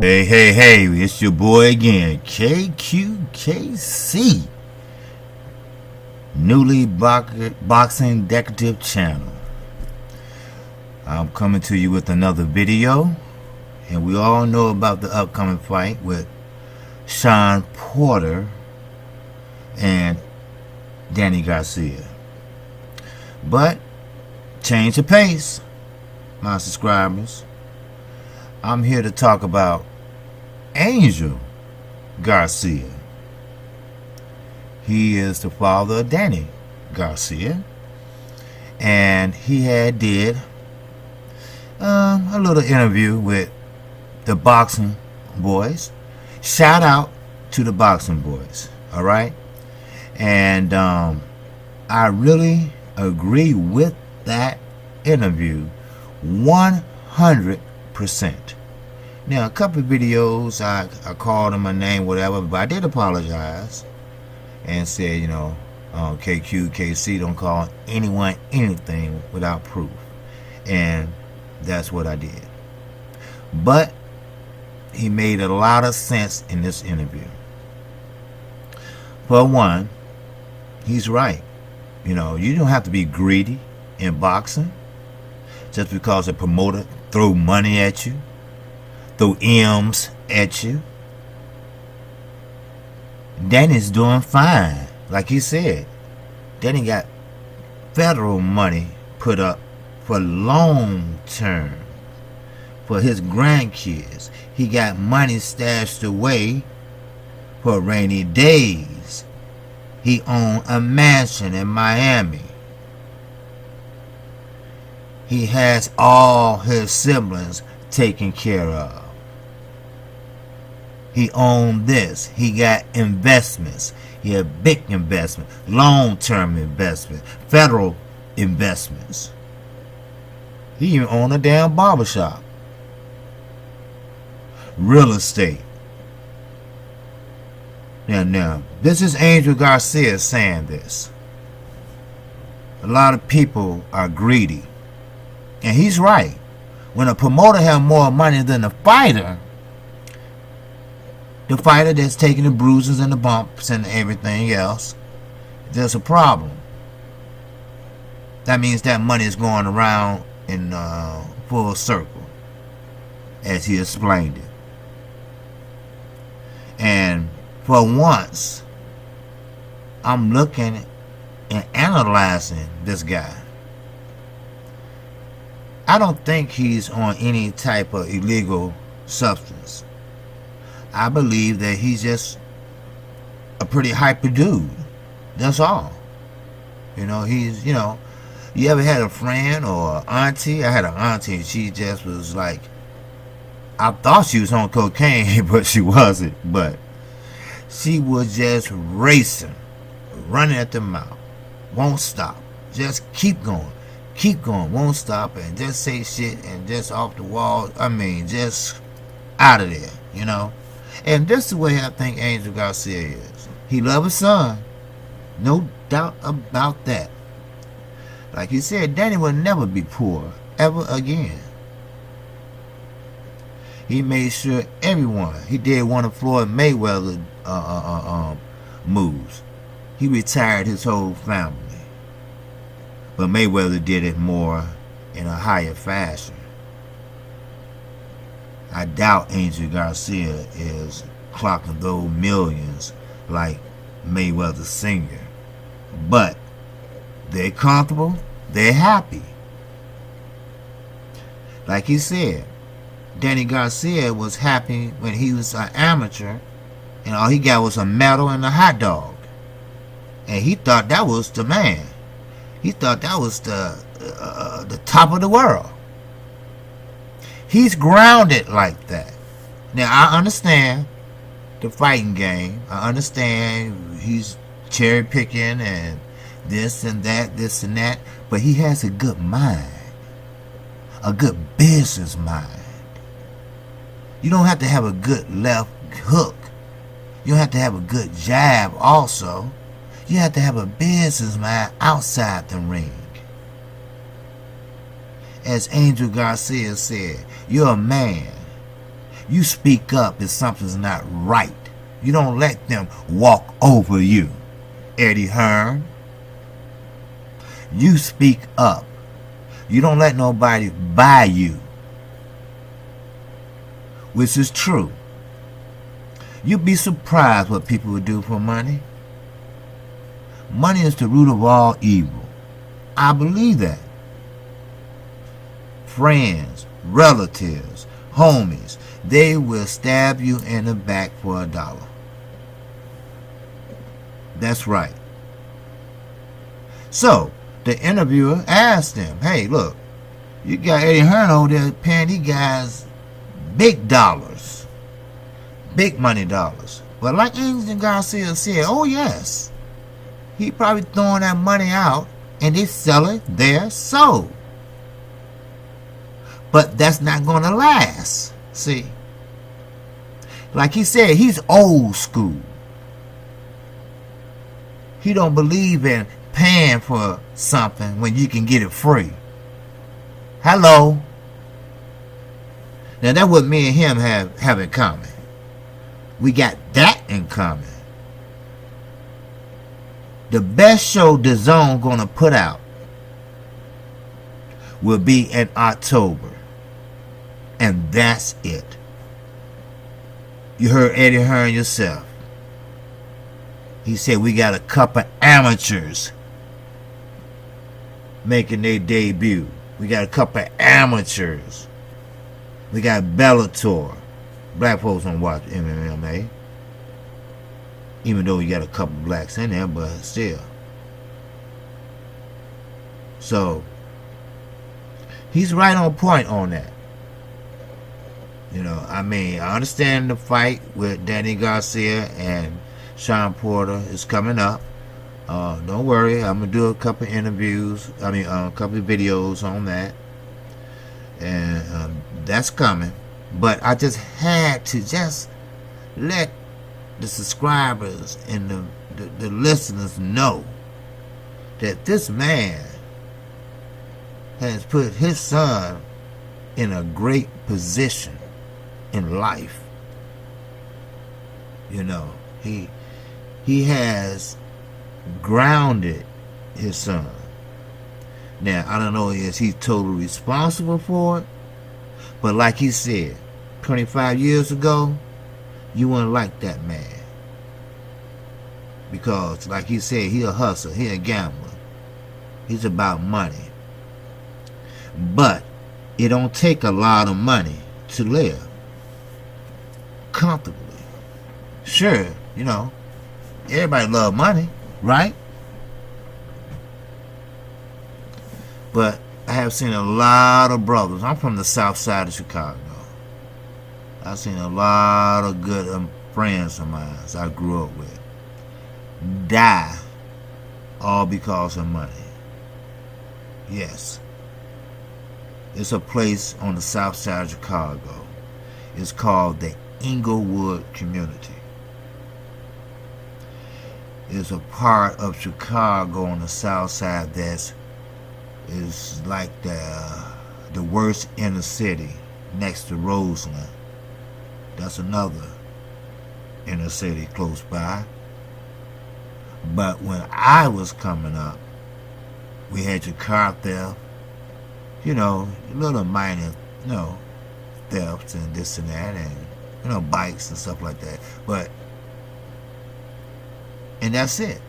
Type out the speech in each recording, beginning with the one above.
Hey, it's your boy again, KQKC, newly boxing decorative channel. I'm coming to you with another video, and we all know about the upcoming fight with Shawn Porter and Danny Garcia. But change the pace, my subscribers. I'm here to talk about Angel Garcia. He is the father of Danny Garcia, and he did a little interview with the boxing boys. Shout out to the boxing boys, all right? And I really agree with that interview 100%. Now, a couple of videos, I called him a name, whatever, but I did apologize and said, KQKC, don't call anyone anything without proof. And that's what I did. But he made a lot of sense in this interview. For one, he's right. You don't have to be greedy in boxing just because a promoter throw money at you, throw M's at you. Danny's doing fine. Like he said, Danny got federal money put up for long term for his grandkids. He got money stashed away for rainy days. He owned a mansion in Miami. He has all his siblings taken care of. He owned this. He got investments. He had big investment, long-term investment, federal investments. He even owned a damn barbershop. Real estate. Now, this is Angel Garcia saying this. A lot of people are greedy. And he's right. When a promoter has more money than the fighter that's taking the bruises and the bumps and everything else, there's a problem. That means that money is going around in full circle, as he explained it. And for once, I'm looking and analyzing this guy. I don't think he's on any type of illegal substance. I believe that he's just a pretty hyper dude. That's all. You ever had a friend or an auntie? I had an auntie, and she just was like, I thought she was on cocaine, but she wasn't. But she was just racing, running at the mouth. Won't stop. Just keep going, won't stop, and just say shit and just off the wall. I mean, just out of there, And this is the way I think Angel Garcia is. He loves his son. No doubt about that. Like he said, Danny will never be poor ever again. He made sure everyone. He did one of Floyd Mayweather's moves. He retired his whole family. But Mayweather did it more in a higher fashion. I doubt Angel Garcia is clocking those millions like Mayweather Sr. But they're comfortable. They're happy. Like he said, Danny Garcia was happy when he was an amateur and all he got was a medal and a hot dog. And he thought that was the man. He thought that was the top of the world. He's grounded like that. Now, I understand the fighting game. I understand he's cherry picking and this and that. But he has a good mind. A good business mind. You don't have to have a good left hook. You don't have to have a good jab also. You have to have a business mind outside the ring. As Angel Garcia said, you're a man. You speak up if something's not right. You don't let them walk over you. Eddie Hearn. You speak up. You don't let nobody buy you. Which is true. You'd be surprised what people would do for money. Money is the root of all evil. I believe that. Friends, relatives, homies, they will stab you in the back for $1. That's right. So, the interviewer asked him, hey, look, you got Eddie Hearn over there paying these guys big dollars. Big money dollars. But like Agent Garcia said, oh yes, he probably throwing that money out and they sell it their soul. But that's not going to last. See? Like he said, he's old school. He don't believe in paying for something when you can get it free. Hello? Now that's what me and him have in common. We got that in common. The best show Dazn gonna put out will be in October. And that's it. You heard Eddie Hearn yourself. He said we got a couple amateurs making their debut. We got a couple amateurs. We got Bellator. Black folks don't watch MMA. Even though you got a couple blacks in there, but still. So, he's right on point on that. You know, I mean, I understand the fight with Danny Garcia and Sean Porter is coming up. Don't worry, I'm going to do a couple interviews, a couple of videos on that. And that's coming. But I just had to just let the subscribers and the listeners know that this man has put his son in a great position in life. You know, he has grounded his son. Now, I don't know if he's totally responsible for it, but like he said, 25 years ago, you wouldn't like that man. Because, like he said, he a hustler, he a gambler. He's about money. But it don't take a lot of money to live comfortably. Sure, you know, everybody love money, right? But I have seen a lot of brothers. I'm from the south side of Chicago. I've seen a lot of good friends of mine I grew up with die all because of money. Yes. It's a place on the south side of Chicago. It's called the Inglewood community. It's a part of Chicago on the south side that's is like the worst inner city next to Roseland. That's another inner city close by. But when I was coming up, we had your car theft, you know, little minor, you know, thefts and this and that, and, you know, bikes and stuff like that. But, and that's it.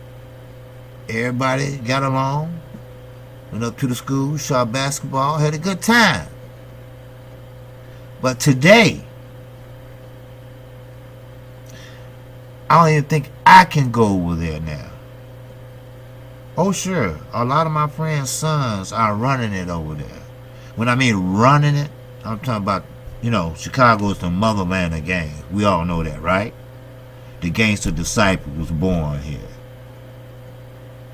Everybody got along, went up to the school, shot basketball, had a good time. But today, I don't even think I can go over there now. Oh sure, a lot of my friends' sons are running it over there. When I mean running it, I'm talking about, you know, Chicago is the motherland of gangs. We all know that, right? The Gangster Disciple was born here.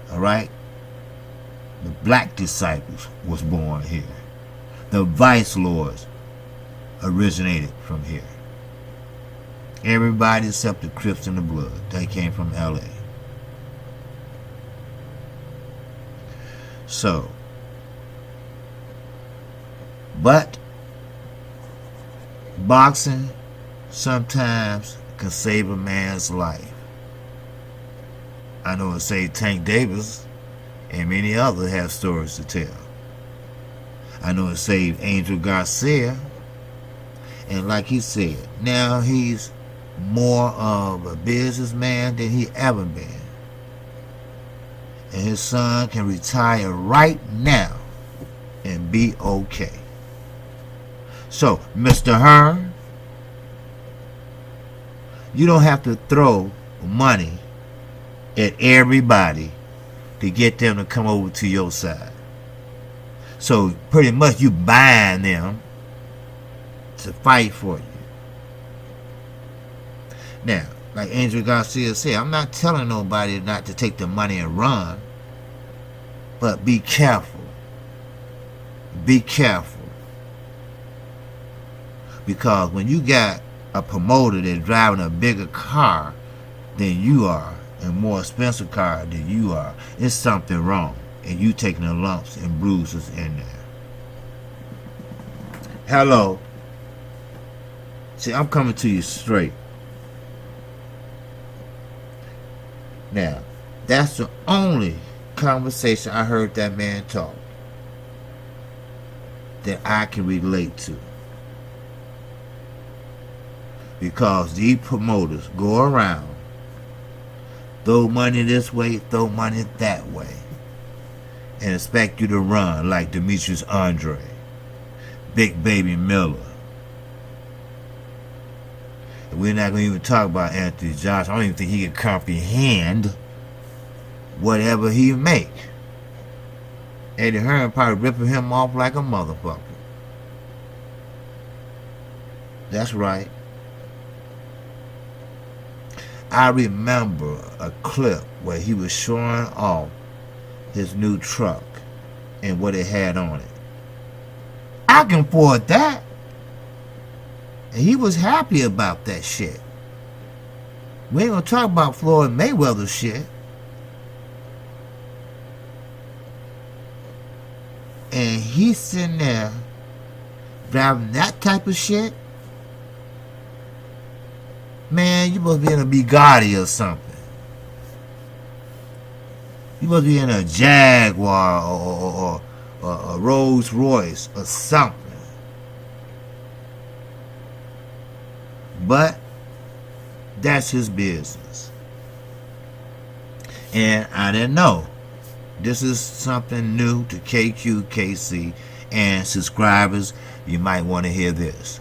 Alright? The Black Disciples was born here. The Vice Lords originated from here. Everybody except the Crips and the Blood. They came from LA. So, but boxing sometimes can save a man's life. I know it saved Tank Davis, and many others have stories to tell. I know it saved Angel Garcia, and like he said, now he's more of a businessman than he ever been. And his son can retire right now and be okay. So, Mr. Hearn, you don't have to throw money at everybody to get them to come over to your side. So pretty much you buying them to fight for you. Now, like Angel Garcia said, I'm not telling nobody not to take the money and run, but be careful. Be careful. Because when you got a promoter that's driving a bigger car than you are, and more expensive car than you are, it's something wrong. And you taking the lumps and bruises in there. Hello. See, I'm coming to you straight. Now, that's the only conversation I heard that man talk that I can relate to. Because these promoters go around, throw money this way, throw money that way, and expect you to run like Demetrius Andre, Big Baby Miller. And we're not going to even talk about Anthony Johnson. I don't even think he can comprehend whatever he make. Eddie Hearn probably ripping him off like a motherfucker. That's right. I remember a clip where he was showing off his new truck and what it had on it. I can afford that. And he was happy about that shit. We ain't gonna talk about Floyd Mayweather shit. And he's sitting there driving that type of shit. Man, you must be in a Bugatti or something. You must be in a Jaguar or a Rolls Royce or something. But that's his business. And I didn't know. This is something new to KQKC and subscribers. You might want to hear this.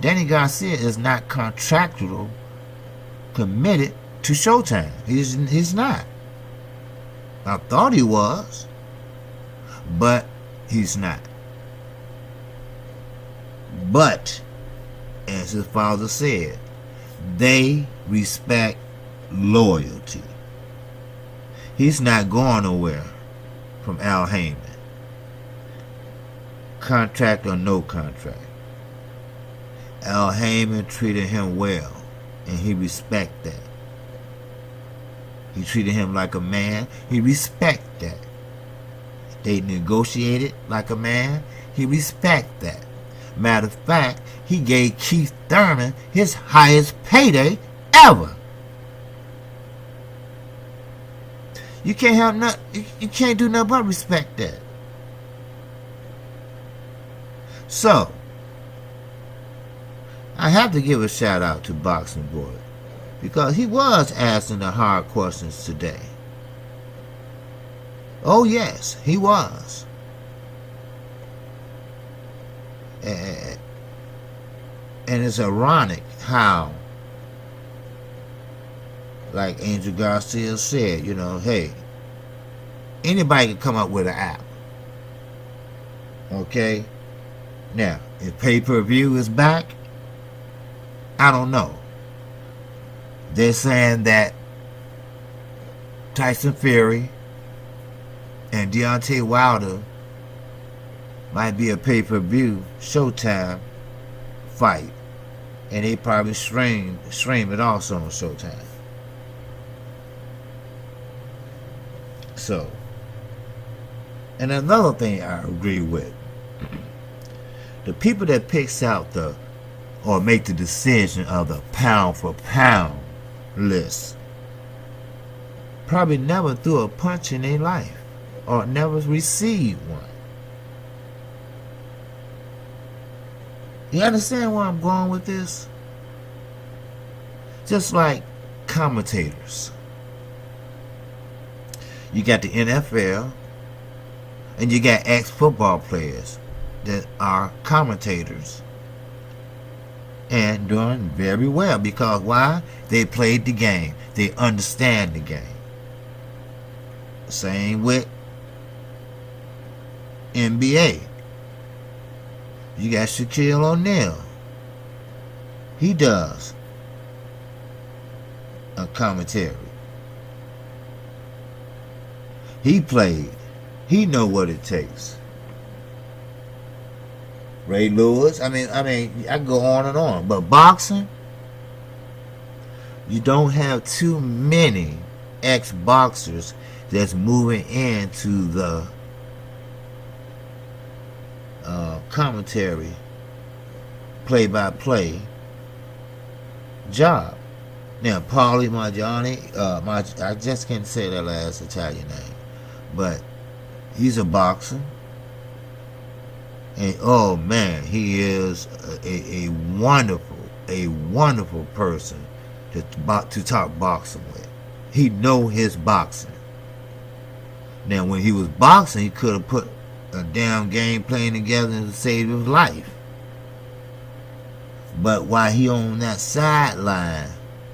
Danny Garcia is not contractual committed to Showtime. He's not. I thought he was, but he's not. But, as his father said, they respect loyalty. He's not going nowhere from Al Heyman. Contract or no contract. Al Heyman treated him well, and he respect that. He treated him like a man. He respect that. They negotiated like a man. He respect that. Matter of fact, he gave Keith Thurman his highest payday ever. You can't have nothing. You can't do nothing but respect that. So, I have to give a shout out to Boxing Boy, because he was asking the hard questions today. Oh yes, he was. And it's ironic how, like Angel Garcia said, you know, hey, anybody can come up with an app. Okay? Now, if pay-per-view is back, I don't know. They're saying that Tyson Fury and Deontay Wilder might be a pay-per-view Showtime fight, and they probably stream it also on Showtime. So, and another thing I agree with, the people that picks out the or make the decision of the pound for pound list probably never threw a punch in their life or never received one. You understand where I'm going with this? Just like commentators. You got the NFL and you got ex-football players that are commentators and doing very well because why? They played the game. They understand the game. Same with NBA. You got Shaquille O'Neal. He does a commentary. He played. He know what it takes. Ray Lewis. I mean, I go on and on. But boxing, you don't have too many ex-boxers that's moving into the commentary, play-by-play job. Now, Paulie Malignaggi, I just can't say that last Italian name, but he's a boxer, and oh man, he is a wonderful person to talk boxing with. He know his boxing. Now, when he was boxing, he could have put a damn game plan together and saved his life. But while he on that sideline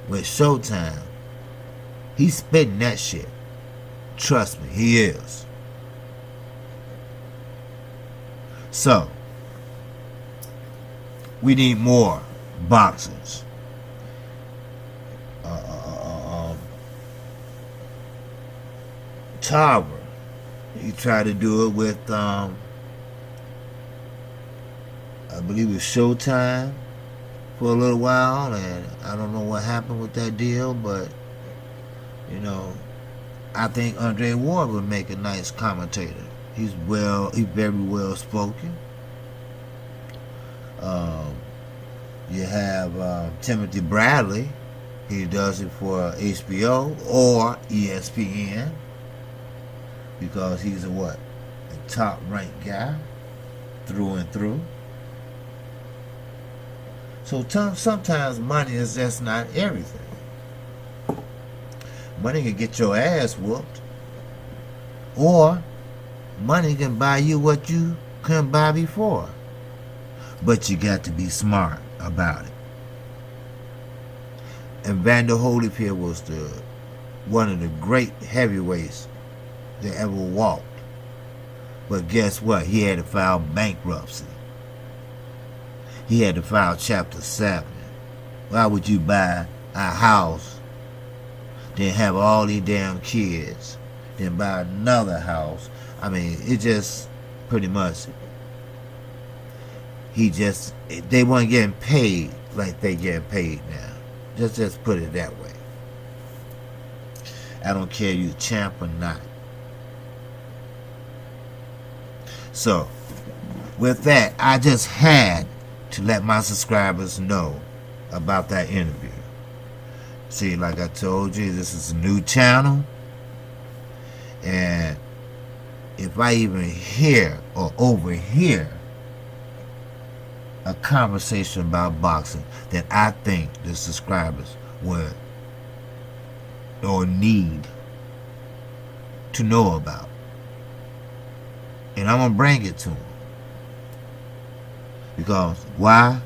with Showtime, he's spitting that shit. Trust me, he is. So, we need more boxers. Tarver, he tried to do it with, I believe it was Showtime for a little while, and I don't know what happened with that deal, but, you know, I think Andre Ward would make a nice commentator. He's very well spoken. You have Timothy Bradley. He does it for HBO or ESPN because he's a top ranked guy through and through. So sometimes money is just not everything. Money can get your ass whooped, or money can buy you what you couldn't buy before. But you got to be smart about it. And Vander Holyfield was one of the great heavyweights that ever walked. But guess what? He had to file bankruptcy. He had to file Chapter 7. Why would you buy a house, then have all these damn kids, then buy another house? I mean, it just pretty much, they weren't getting paid like they getting paid now. Just put it that way. I don't care if you're champ or not. So, with that, I just had to let my subscribers know about that interview. See, like I told you, this is a new channel. And if I even hear or overhear a conversation about boxing that I think the subscribers would or need to know about, and I'm gonna bring it to them. Because why?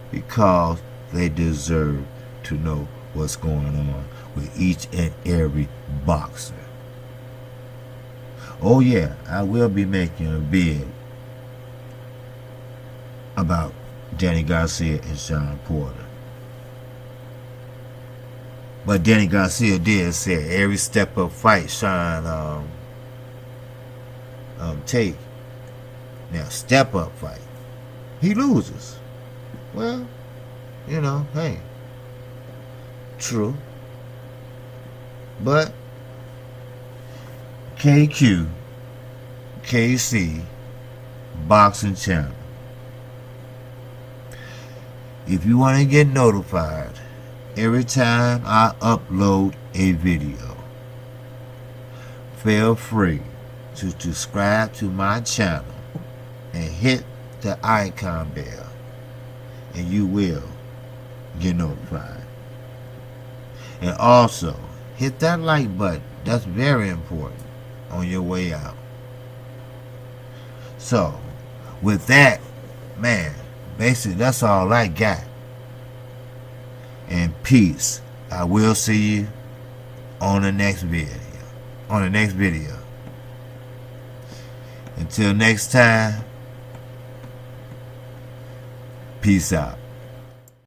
Because they deserve to know what's going on with each and every boxer. Oh yeah, I will be making a vid about Danny Garcia and Sean Porter. But Danny Garcia did say every step up fight Sean take. Now, step up fight, he loses. Well, you know, hey, true. But KQ, KC, Boxing Channel. if you want to get notified every time I upload a video, feel free to subscribe to my channel and hit the icon bell, and you will get notified. And also hit that like button. That's very important on your way out. So with that, man, basically that's all I got. And peace. I will see you on the next video. Until next time, peace out.